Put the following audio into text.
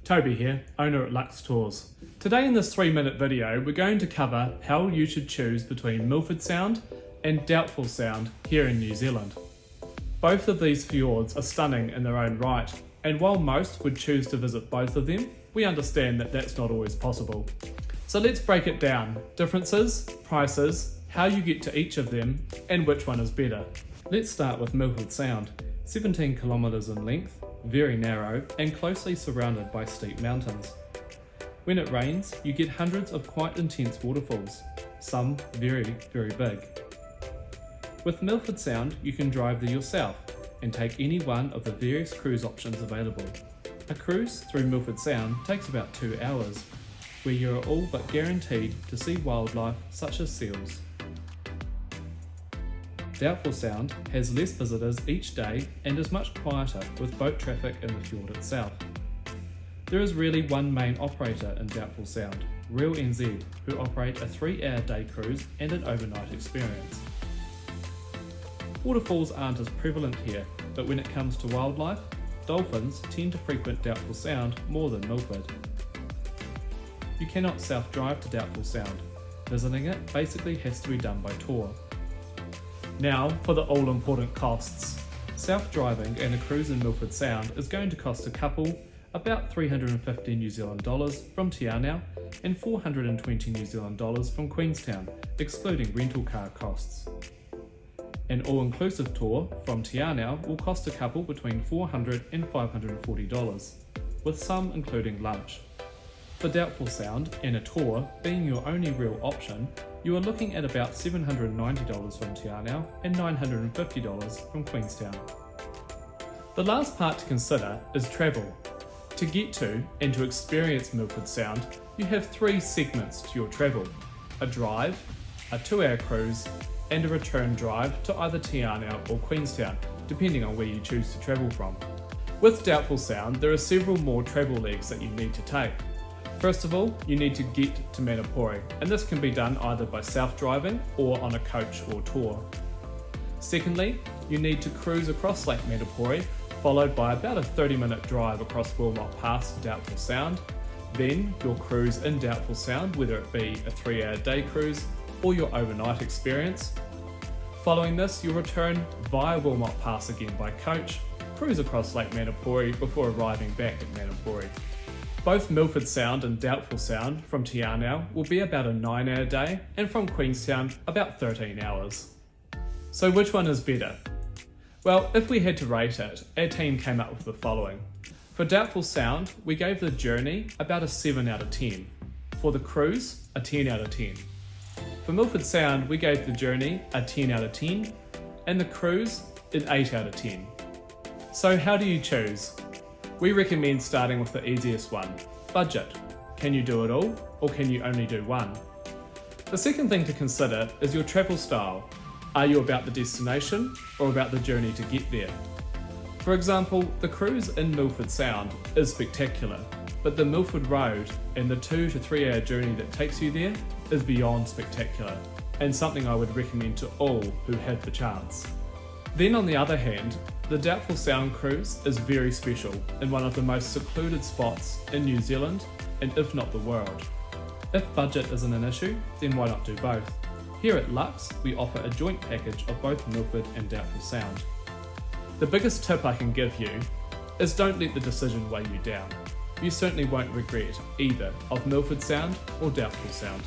Toby here, owner at Lux Tours. Today in this 3-minute video, we're going to cover how you should choose between Milford Sound and Doubtful Sound here in New Zealand. Both of these fjords are stunning in their own right, and while most would choose to visit both of them, we understand that that's not always possible. So let's break it down. Differences, prices, how you get to each of them, and which one is better. Let's start with Milford Sound. 17 kilometres in length, very narrow and closely surrounded by steep mountains. When it rains, you get hundreds of quite intense waterfalls, some very, very big. With Milford Sound, you can drive there yourself and take any one of the various cruise options available. A cruise through Milford Sound takes about 2 hours, where you are all but guaranteed to see wildlife such as seals. Doubtful Sound has less visitors each day and is much quieter with boat traffic in the fjord itself. There is really one main operator in Doubtful Sound, Real NZ, who operate a 3-hour day cruise and an overnight experience. Waterfalls aren't as prevalent here, but when it comes to wildlife, dolphins tend to frequent Doubtful Sound more than Milford. You cannot self-drive to Doubtful Sound. Visiting it basically has to be done by tour. Now for the all-important costs. Self-driving and a cruise in Milford Sound is going to cost a couple about 350 New Zealand dollars from Te Anau and 420 New Zealand dollars from Queenstown, excluding rental car costs. An all-inclusive tour from Te Anau will cost a couple between $400 and $540, with some including lunch. For Doubtful Sound and a tour being your only real option, you are looking at about $790 from Te Anau and $950 from Queenstown. The last part to consider is travel. To get to and to experience Milford Sound, you have 3 segments to your travel: a drive, a 2-hour cruise, and a return drive to either Te Anau or Queenstown, depending on where you choose to travel from. With Doubtful Sound, there are several more travel legs that you need to take. First of all, you need to get to Manapori, and this can be done either by self-driving or on a coach or tour. Secondly, you need to cruise across Lake Manapori, followed by about a 30-minute drive across Wilmot Pass to Doubtful Sound. Then you'll cruise in Doubtful Sound, whether it be a 3-hour day cruise or your overnight experience. Following this, you'll return via Wilmot Pass again by coach, cruise across Lake Manapori before arriving back at Manapori. Both Milford Sound and Doubtful Sound from Te Anau will be about a 9-hour day, and from Queenstown about 13 hours. So which one is better? Well, if we had to rate it, our team came up with the following. For Doubtful Sound, we gave the journey about a 7 out of 10. For the cruise, a 10 out of 10. For Milford Sound, we gave the journey a 10 out of 10, and the cruise an 8 out of 10. So how do you choose? We recommend starting with the easiest one, budget. Can you do it all, or can you only do one? The second thing to consider is your travel style. Are you about the destination, or about the journey to get there? For example, the cruise in Milford Sound is spectacular, but the Milford Road and the 2 to 3 hour journey that takes you there is beyond spectacular, and something I would recommend to all who have the chance. Then on the other hand, the Doubtful Sound cruise is very special in one of the most secluded spots in New Zealand, and if not the world. If budget isn't an issue, then why not do both? Here at Lux, we offer a joint package of both Milford and Doubtful Sound. The biggest tip I can give you is don't let the decision weigh you down. You certainly won't regret either of Milford Sound or Doubtful Sound.